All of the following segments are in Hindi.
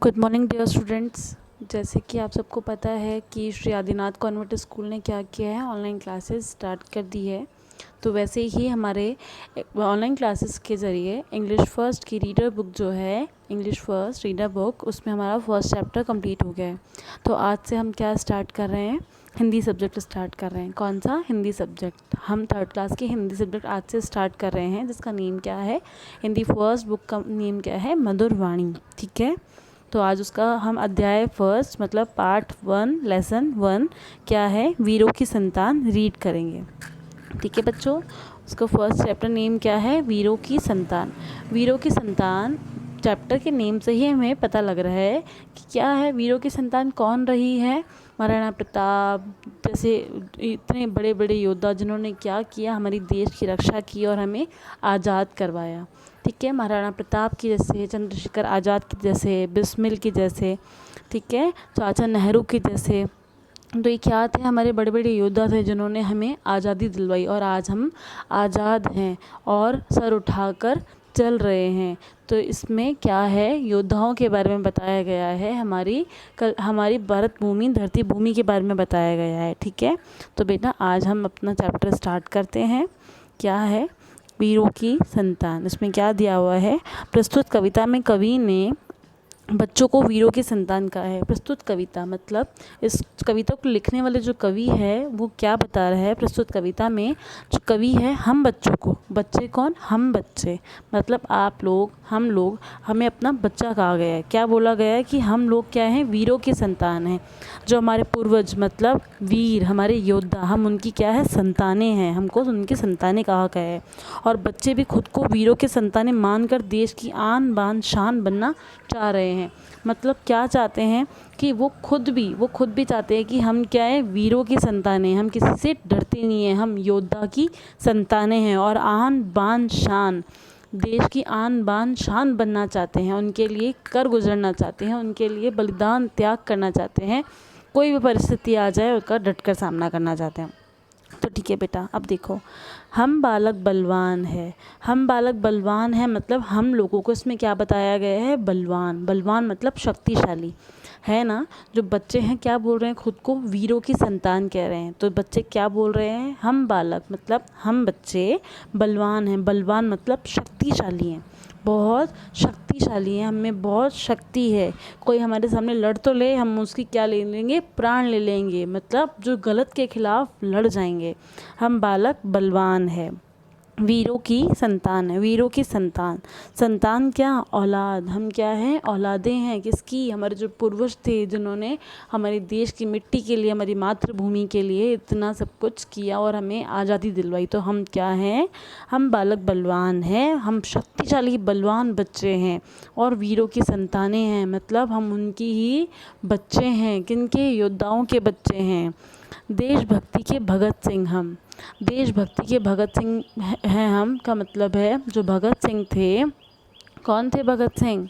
Good morning dear students. जैसे कि आप सबको पता है कि श्री आदिनाथ कॉन्वेंट स्कूल ने क्या किया है, ऑनलाइन क्लासेस स्टार्ट कर दी है। तो वैसे ही हमारे ऑनलाइन क्लासेस के ज़रिए इंग्लिश फर्स्ट की रीडर बुक जो है, इंग्लिश फर्स्ट रीडर बुक, उसमें हमारा फर्स्ट चैप्टर कंप्लीट हो गया है। तो आज से हम क्या स्टार्ट कर रहे हैं, हिंदी सब्जेक्ट स्टार्ट कर रहे हैं। कौन सा? हिंदी सब्जेक्ट। हम थर्ड क्लास के हिंदी सब्जेक्ट आज से स्टार्ट कर रहे हैं, जिसका नेम क्या है, हिंदी फर्स्ट बुक का नेम क्या है, मधुर वाणी। ठीक है। तो आज उसका हम अध्याय फर्स्ट मतलब पार्ट 1 लेसन 1 क्या है, वीरों की संतान, रीड करेंगे। ठीक है बच्चों, उसका फर्स्ट चैप्टर नेम क्या है, वीरों की संतान। वीरों की संतान चैप्टर के नेम से ही हमें पता लग रहा है कि क्या है, वीरों की संतान कौन रही है। महाराणा प्रताप जैसे इतने बड़े बड़े योद्धा जिन्होंने क्या किया, हमारी देश की रक्षा की और हमें आज़ाद करवाया। ठीक है, महाराणा प्रताप की जैसे, चंद्रशेखर आज़ाद की जैसे, बिस्मिल की जैसे, ठीक है, चाचा नेहरू की जैसे। तो ये क्या थे, हमारे बड़े बड़े योद्धा थे जिन्होंने हमें आज़ादी दिलवाई और आज हम आज़ाद हैं और सर उठाकर चल रहे हैं। तो इसमें क्या है, योद्धाओं के बारे में बताया गया है, हमारी भारत भूमि, धरती भूमि के बारे में बताया गया है। ठीक है, तो बेटा आज हम अपना चैप्टर स्टार्ट करते हैं। क्या है, वीरों की संतान। इसमें क्या दिया हुआ है, प्रस्तुत कविता में कवि ने बच्चों को वीरों की संतान कहा है। प्रस्तुत कविता मतलब इस कविता को लिखने वाले जो कवि है वो क्या बता रहा है, प्रस्तुत कविता में जो कवि है हम बच्चों को, बच्चे कौन, हम बच्चे मतलब आप लोग, हम लोग, हमें अपना बच्चा कहा गया है। क्या बोला गया है कि हम लोग क्या हैं, वीरों की संतान हैं। जो हमारे पूर्वज मतलब वीर, हमारे योद्धा, हम उनकी क्या है, संतानें हैं, हमको उनकी संतानें कहा गया है। और बच्चे भी खुद को वीरों की संतानें मानकर देश की आन बान शान बनना चाह रहे हैं। मतलब क्या चाहते हैं कि वो खुद भी चाहते हैं कि हम क्या है, वीरों की संतानें, हम किसी से डरते नहीं हैं, हम योद्धा की संतानें हैं और आन बान शान, देश की आन बान शान बनना चाहते हैं, उनके लिए कर गुजरना चाहते हैं, उनके लिए बलिदान त्याग करना चाहते हैं, कोई भी परिस्थिति आ जाए उसका डटकर सामना करना चाहते हैं। तो ठीक है बेटा, अब देखो, हम बालक बलवान है। हम बालक बलवान है मतलब हम लोगों को इसमें क्या बताया गया है, बलवान। बलवान मतलब शक्तिशाली, है ना। जो बच्चे हैं क्या बोल रहे हैं, खुद को वीरों की संतान कह रहे हैं। तो बच्चे क्या बोल रहे हैं, हम बालक मतलब हम बच्चे बलवान हैं। बलवान मतलब शक्तिशाली हैं, बहुत शक्तिशाली हैं, हमें बहुत शक्ति है। कोई हमारे सामने लड़ तो ले, हम उसकी क्या ले लेंगे, प्राण ले लेंगे, मतलब जो गलत के खिलाफ लड़ जाएंगे। हम बालक बलवान है, वीरों की संतान है। वीरों की संतान, संतान क्या, औलाद। हम क्या हैं, औलादें हैं किसकी, हमारे जो पूर्वज थे जिन्होंने हमारे देश की मिट्टी के लिए, हमारी मातृभूमि के लिए इतना सब कुछ किया और हमें आज़ादी दिलवाई। तो हम क्या हैं, हम बालक बलवान हैं, हम शक्तिशाली बलवान बच्चे हैं और वीरों की संतानें हैं मतलब हम उनकी ही बच्चे हैं। किनके, योद्धाओं के बच्चे हैं। देशभक्ति के भगत सिंह हम, देशभक्ति के भगत सिंह हैं हम, का मतलब है जो भगत सिंह थे, कौन थे भगत सिंह,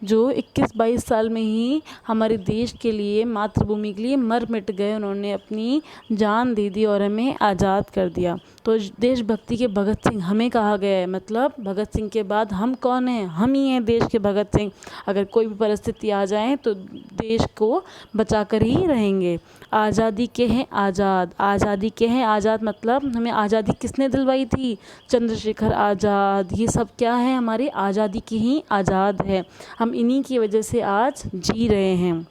जो 21-22 साल में ही हमारे देश के लिए, मातृभूमि के लिए मर मिट गए। उन्होंने अपनी जान दे दी और हमें आज़ाद कर दिया। तो देशभक्ति के भगत सिंह हमें कहा गया है, मतलब भगत सिंह के बाद हम कौन हैं, हम ही हैं देश के भगत सिंह। अगर कोई भी परिस्थिति आ जाए तो देश को बचा कर ही रहेंगे। आज़ादी के हैं आज़ाद, आज़ादी के हैं आज़ाद मतलब हमें आज़ादी किसने दिलवाई थी, चंद्रशेखर आज़ाद। ये सब क्या है, हमारी आज़ादी की ही आज़ाद है, हम इन्हीं की वजह से आज जी रहे हैं।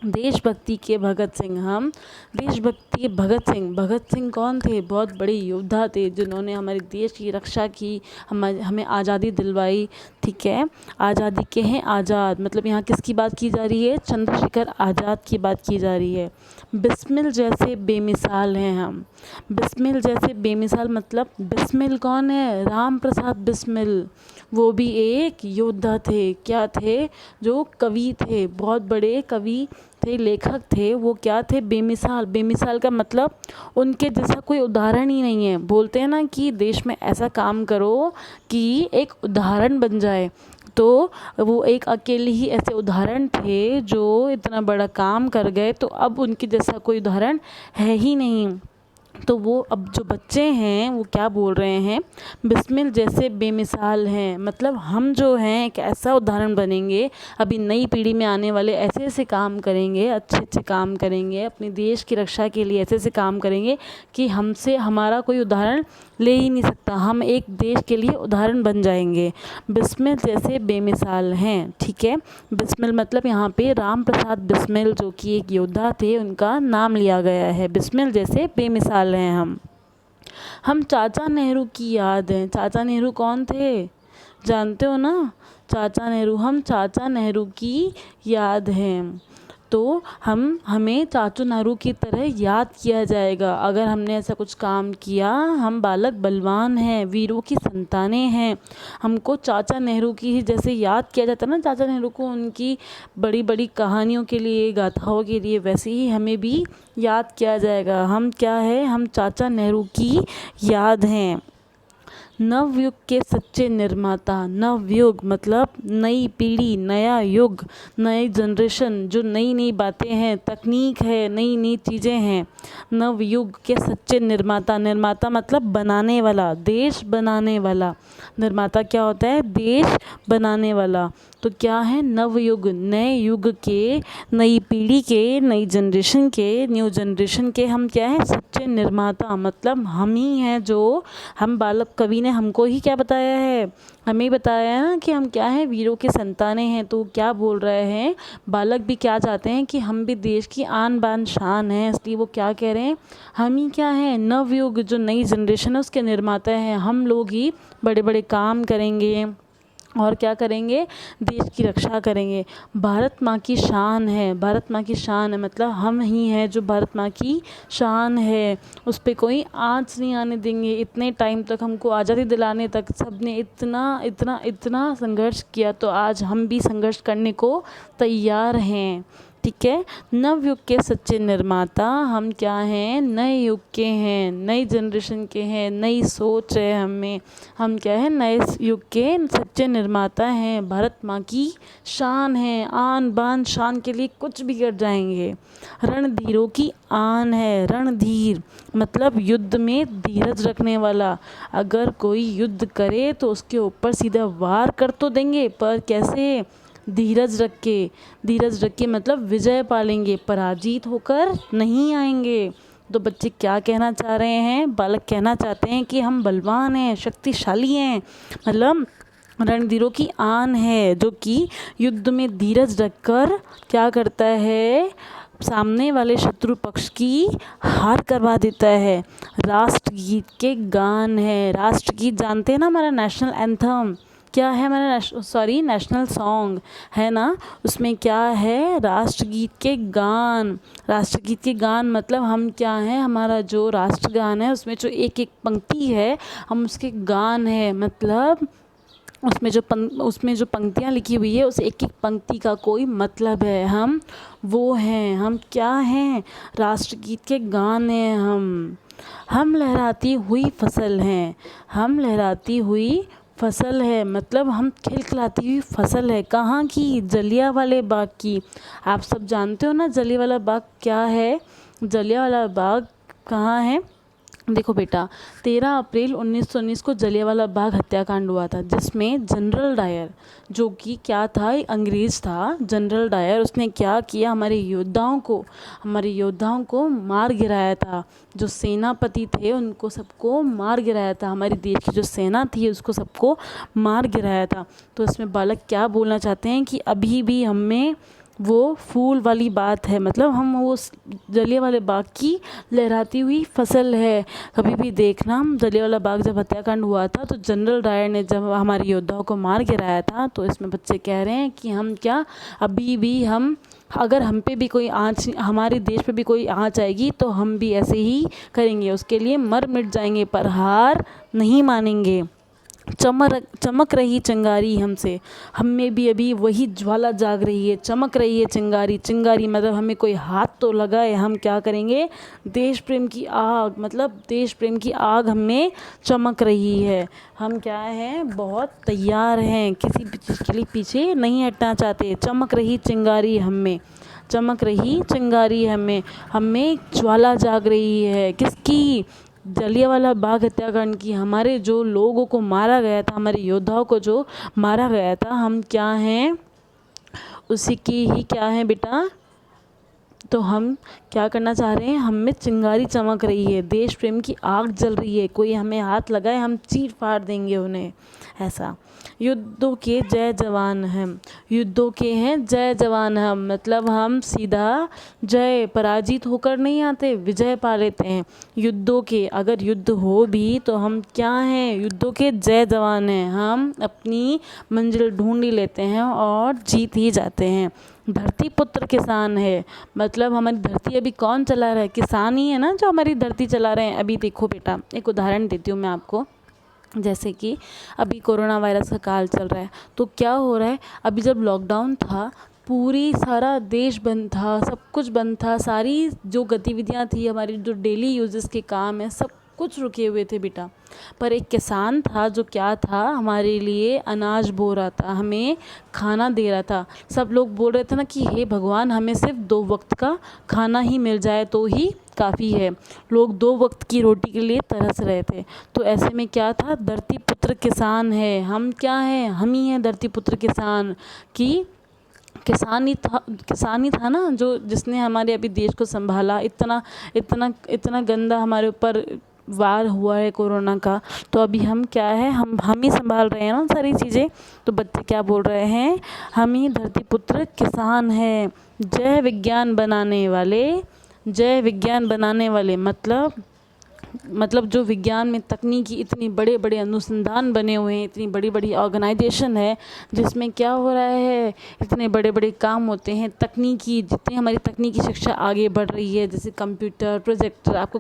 देशभक्ति के भगत सिंह हम, देशभक्ति के भगत सिंह। भगत सिंह कौन थे, बहुत बड़े योद्धा थे जिन्होंने हमारे देश की रक्षा की, हमें आज़ादी दिलवाई। ठीक है, आज़ादी के हैं आज़ाद मतलब यहाँ किसकी बात की जा रही है, चंद्रशेखर आज़ाद की बात की जा रही है। बिस्मिल जैसे बेमिसाल हैं हम, बिस्मिल जैसे बेमिसाल मतलब बिस्मिल कौन है, राम प्रसाद बिस्मिल। वो भी एक योद्धा थे, क्या थे, जो कवि थे, बहुत बड़े कवि थे, लेखक थे। वो क्या थे, बेमिसाल। बेमिसाल का मतलब उनके जैसा कोई उदाहरण ही नहीं है। बोलते हैं ना कि देश में ऐसा काम करो कि एक उदाहरण बन जाए, तो वो एक अकेले ही ऐसे उदाहरण थे जो इतना बड़ा काम कर गए, तो अब उनके जैसा कोई उदाहरण है ही नहीं। तो वो अब जो बच्चे हैं वो क्या बोल रहे हैं, बिस्मिल जैसे बेमिसाल हैं। मतलब हम जो हैं एक ऐसा उदाहरण बनेंगे, अभी नई पीढ़ी में आने वाले ऐसे ऐसे काम करेंगे, अच्छे अच्छे काम करेंगे, अपने देश की रक्षा के लिए ऐसे ऐसे काम करेंगे कि हमसे हमारा कोई उदाहरण ले ही नहीं सकता। हम एक देश के लिए उदाहरण बन जाएंगे। बिस्मिल जैसे बेमिसाल हैं, ठीक है। बिस्मिल मतलब यहाँ पे राम प्रसाद बिस्मिल जो कि एक योद्धा थे, उनका नाम लिया गया है। बिस्मिल जैसे बेमिसाल हैं हम चाचा नेहरू की याद हैं। चाचा नेहरू कौन थे, जानते हो ना, चाचा नेहरू। हम चाचा नेहरू की याद हैं, तो हमें चाचू नेहरू की तरह याद किया जाएगा अगर हमने ऐसा कुछ काम किया। हम बालक बलवान हैं, वीरों की संतानें हैं। हमको चाचा नेहरू की ही जैसे याद किया जाता है ना, चाचा नेहरू को उनकी बड़ी बड़ी कहानियों के लिए, गाथाओं के लिए, वैसे ही हमें भी याद किया जाएगा। हम क्या है, हम चाचा नेहरू की याद हैं। नवयुग के सच्चे निर्माता। नवयुग मतलब नई पीढ़ी, नया युग, नई जनरेशन, जो नई नई बातें हैं, तकनीक है, नई नई चीज़ें हैं। नवयुग के सच्चे निर्माता। निर्माता मतलब बनाने वाला, देश बनाने वाला। निर्माता क्या होता है, देश बनाने वाला। तो क्या है, नवयुग, नए युग के, नई पीढ़ी के, नई जनरेशन के, न्यू जनरेशन के हम क्या हैं, सच्चे निर्माता। मतलब हम ही हैं जो, हम बालक कवि ने हमको ही क्या बताया है, हमें बताया है ना कि हम क्या हैं, वीरों के संतानें हैं। तो क्या बोल रहे हैं, बालक भी क्या चाहते हैं कि हम भी देश की आन बान शान हैं, इसलिए वो क्या कह रहे हैं, हम ही क्या हैं, नवयुग जो नई जनरेशन है उसके निर्माता हैं। हम लोग ही बड़े बड़े काम करेंगे और क्या करेंगे, देश की रक्षा करेंगे। भारत माँ की शान है। भारत माँ की शान है मतलब हम ही हैं जो भारत माँ की शान है। उस पर कोई आँच नहीं आने देंगे। इतने टाइम तक हमको आज़ादी दिलाने तक सबने इतना इतना इतना संघर्ष किया, तो आज हम भी संघर्ष करने को तैयार हैं, ठीक है। नवयुग के सच्चे निर्माता हम क्या हैं, नए युग के हैं, नई जनरेशन के हैं, नई सोच है हमें। हम क्या है, नए युग के सच्चे निर्माता हैं। भारत माँ की शान है, आन बान शान के लिए कुछ भी कर जाएंगे। रणधीरों की आन है। रणधीर मतलब युद्ध में धीरज रखने वाला। अगर कोई युद्ध करे तो उसके ऊपर सीधा वार कर तो देंगे, पर कैसे, धीरज रख के। धीरज रख के मतलब विजय पालेंगे, पराजित होकर नहीं आएंगे। तो बच्चे क्या कहना चाह रहे हैं, बालक कहना चाहते हैं कि हम बलवान हैं, शक्तिशाली हैं। मतलब रणधीरों की आन है जो कि युद्ध में धीरज रखकर क्या करता है, सामने वाले शत्रु पक्ष की हार करवा देता है। राष्ट्रगीत के गान है। राष्ट्रगीत जानते हैं ना, हमारा नेशनल एंथम क्या है, हमारा नेशनल सॉन्ग है ना, उसमें क्या है, राष्ट्रगीत के गान। राष्ट्रगीत के गान मतलब हम क्या हैं, हमारा जो राष्ट्रगान है उसमें जो एक एक पंक्ति है, हम उसके गान है। मतलब उसमें जो पंक्तियाँ लिखी हुई है, उस एक एक पंक्ति का कोई मतलब है। हम वो हैं, हम क्या हैं, राष्ट्रगीत के गान हैं हम लहराती हुई फसल हैं। हम लहराती हुई फसल है मतलब हम खिलखिलाती हुई फसल है। कहाँ की, जलियांवाले बाग की। आप सब जानते हो ना जलियांवाला बाग क्या है। जलियांवाला बाग कहाँ है, देखो बेटा, 13 अप्रैल 1919 को जलियांवाला बाग हत्याकांड हुआ था, जिसमें जनरल डायर, जो कि क्या था, अंग्रेज़ था। जनरल डायर उसने क्या किया, हमारे योद्धाओं को मार गिराया था। जो सेनापति थे उनको सबको मार गिराया था। हमारे देश की जो सेना थी उसको सबको मार गिराया था। तो इसमें बालक क्या बोलना चाहते हैं कि अभी भी हमें वो फूल वाली बात है, मतलब हम वो जलियांवाले बाग की लहराती हुई फसल है। कभी भी देखना, जलियांवाला बाग जब हत्याकांड हुआ था तो जनरल डायर ने जब हमारे योद्धाओं को मार गिराया था, तो इसमें बच्चे कह रहे हैं कि हम क्या, अभी भी हम, अगर हम पे भी कोई आँच, हमारे देश पे भी कोई आँच आएगी तो हम भी ऐसे ही करेंगे, उसके लिए मर मिट जाएंगे, पर हार नहीं मानेंगे। चमक रही चिंगारी हमसे, हम में भी अभी वही ज्वाला जाग रही है, चमक रही है चिंगारी। चिंगारी मतलब हमें कोई हाथ तो लगाए, हम क्या करेंगे, देश प्रेम की आग, मतलब देश प्रेम की आग हमें चमक रही है। हम क्या हैं, बहुत तैयार हैं, किसी भी चीज़ के लिए पीछे नहीं हटना चाहते। चमक रही चिंगारी हम में। चमक रही चिंगारी हमें, हमें ज्वाला जाग रही है। किसकी? जलियांवाला बाग हत्याकांड की। हमारे जो लोगों को मारा गया था, हमारे योद्धाओं को जो मारा गया था, हम क्या हैं? उसी की ही क्या है बेटा? तो हम क्या करना चाह रहे हैं? हम में चिंगारी चमक रही है, देश प्रेम की आग जल रही है। कोई हमें हाथ लगाए, हम चीर फाड़ देंगे उन्हें। ऐसा युद्धों के जय जवान हम, युद्धों के हैं जय जवान हम, मतलब हम सीधा जय, पराजित होकर नहीं आते, विजय पा लेते हैं। युद्धों के, अगर युद्ध हो भी तो हम क्या हैं? युद्धों के जय जवान हैं। हम अपनी मंजिल ढूंढ ही लेते हैं और जीत ही जाते हैं। धरती पुत्र किसान है, मतलब हमारी धरती अभी कौन चला रहा है? किसान ही है ना जो हमारी धरती चला रहे हैं। अभी देखो बेटा, एक उदाहरण देती हूँ मैं आपको। जैसे कि अभी कोरोना वायरस का काल चल रहा है, तो क्या हो रहा है? अभी जब लॉकडाउन था, पूरी सारा देश बंद था, सब कुछ बंद था, सारी जो गतिविधियाँ थी, हमारी जो डेली यूजेस के काम है, सब कुछ रुके हुए थे बेटा। पर एक किसान था जो क्या था? हमारे लिए अनाज बो रहा था, हमें खाना दे रहा था। सब लोग बोल रहे थे ना कि हे भगवान, हमें सिर्फ 2 वक्त का खाना ही मिल जाए तो ही काफ़ी है। लोग 2 वक्त की रोटी के लिए तरस रहे थे। तो ऐसे में क्या था? धरती पुत्र किसान है। हम क्या हैं? हम ही हैं धरती पुत्र किसान। कि किसान ही था ना जो जिसने हमारे अभी देश को संभाला। इतना इतना इतना गंदा हमारे ऊपर वार हुआ है कोरोना का, तो अभी हम क्या है? हम ही संभाल रहे हैं ना सारी चीज़ें। तो बच्चे क्या बोल रहे हैं? हम ही धरती पुत्र किसान हैं। जय विज्ञान बनाने वाले, जय विज्ञान बनाने वाले, मतलब जो विज्ञान में तकनीकी इतनी बड़े बड़े अनुसंधान बने हुए हैं, इतनी बड़ी बड़ी ऑर्गेनाइजेशन है जिसमें क्या हो रहा है? इतने बड़े बड़े काम होते हैं। तकनीकी, जितनी हमारी तकनीकी शिक्षा आगे बढ़ रही है, जैसे कंप्यूटर, प्रोजेक्टर, आपको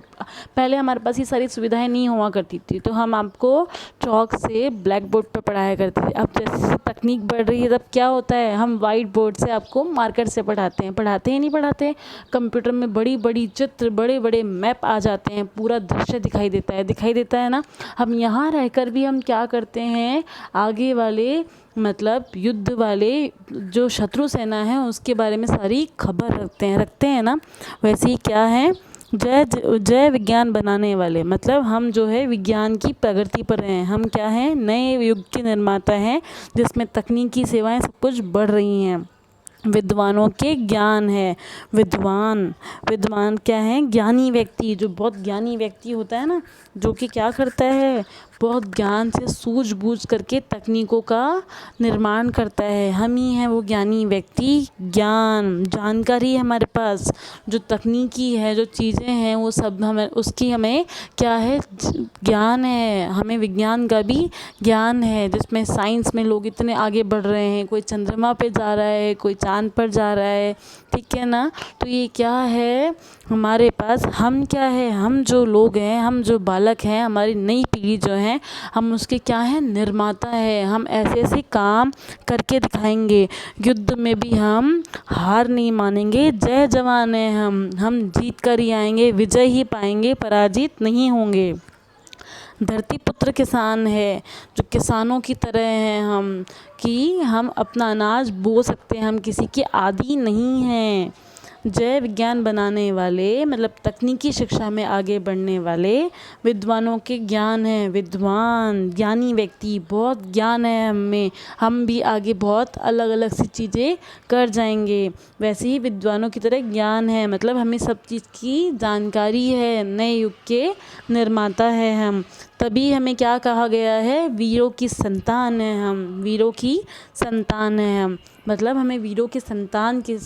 पहले हमारे पास ये सारी सुविधाएं नहीं हुआ करती थी, तो हम आपको चौक से ब्लैक बोर्ड पर पढ़ाया करते थे। अब जैसे तकनीक बढ़ रही है, तब क्या होता है? हम वाइट बोर्ड से आपको मार्कर से पढ़ाते हैं। पढ़ाते ही नहीं पढ़ाते, कंप्यूटर में बड़ी बड़ी चित्र, बड़े बड़े मैप आ जाते हैं, पूरा दृश्य दिखाई देता है ना। हम यहाँ रहकर भी हम क्या करते हैं? आगे वाले, मतलब युद्ध वाले जो शत्रु सेना है उसके बारे में सारी खबर रखते हैं ना। वैसे ही क्या है? जय विज्ञान बनाने वाले, मतलब हम जो है विज्ञान की प्रगति पर हैं। हम क्या हैं? नए युग के निर्माता हैं जिसमें तकनीकी सेवाएं सब कुछ बढ़ रही हैं। विद्वानों के ज्ञान है। विद्वान क्या है? ज्ञानी व्यक्ति, जो बहुत ज्ञानी व्यक्ति होता है ना, जो कि क्या करता है? बहुत ज्ञान से सूझबूझ करके तकनीकों का निर्माण करता है। हम ही हैं वो ज्ञानी व्यक्ति। जानकारी है हमारे पास, जो तकनीकी है, जो चीज़ें हैं, वो सब हमें, उसकी हमें क्या है? ज्ञान है। हमें विज्ञान का भी ज्ञान है, जिसमें साइंस में लोग इतने आगे बढ़ रहे हैं। कोई चंद्रमा पे जा रहा है, कोई चांद पर जा रहा है, ठीक है ना। तो ये क्या है हमारे पास? हम क्या है? हम जो लोग हैं, हम जो बालक हैं, हमारी नई पीढ़ी जो है, हम उसके क्या है? निर्माता है। हम ऐसे ऐसे काम करके दिखाएंगे। युद्ध में भी हम हार नहीं मानेंगे। जय जवान है हम जीत कर ही आएंगे, विजय ही पाएंगे, पराजित नहीं होंगे। धरती पुत्र किसान है, जो किसानों की तरह हैं हम, कि हम अपना अनाज बो सकते हैं, हम किसी के आदी नहीं हैं। जय विज्ञान बनाने वाले, मतलब तकनीकी शिक्षा में आगे बढ़ने वाले विद्वानों के ज्ञान है। विद्वान, ज्ञानी व्यक्ति, बहुत ज्ञान है हमें, हम भी आगे बहुत अलग अलग सी चीज़ें कर जाएंगे। वैसे ही विद्वानों की तरह ज्ञान है, मतलब हमें सब चीज़ की जानकारी है। नए युग के निर्माता है हम। तभी हमें क्या कहा गया है? वीरों की संतान है हम, वीरों की संतान है हम, मतलब हमें वीरों की संतान के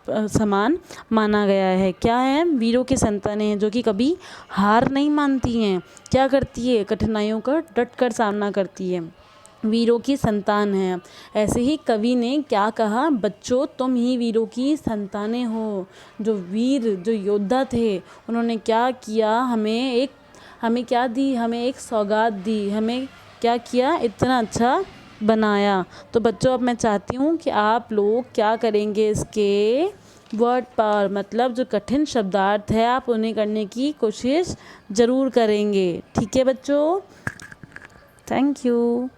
समान माना गया है। क्या है? वीरों की संतानें हैं, जो कि कभी हार नहीं मानती हैं। क्या करती है? कठिनाइयों का डट कर सामना करती है। वीरों की संतान है। ऐसे ही कवि ने क्या कहा? बच्चों, तुम ही वीरों की संतानें हो। जो वीर, जो योद्धा थे, उन्होंने क्या किया? हमें क्या दी? हमें एक सौगात दी। हमें क्या किया? इतना अच्छा बनाया। तो बच्चों, अब मैं चाहती हूँ कि आप लोग क्या करेंगे? इसके वर्ड पावर, मतलब जो कठिन शब्दार्थ है, आप उन्हें करने की कोशिश ज़रूर करेंगे। ठीक है बच्चों? Thank you.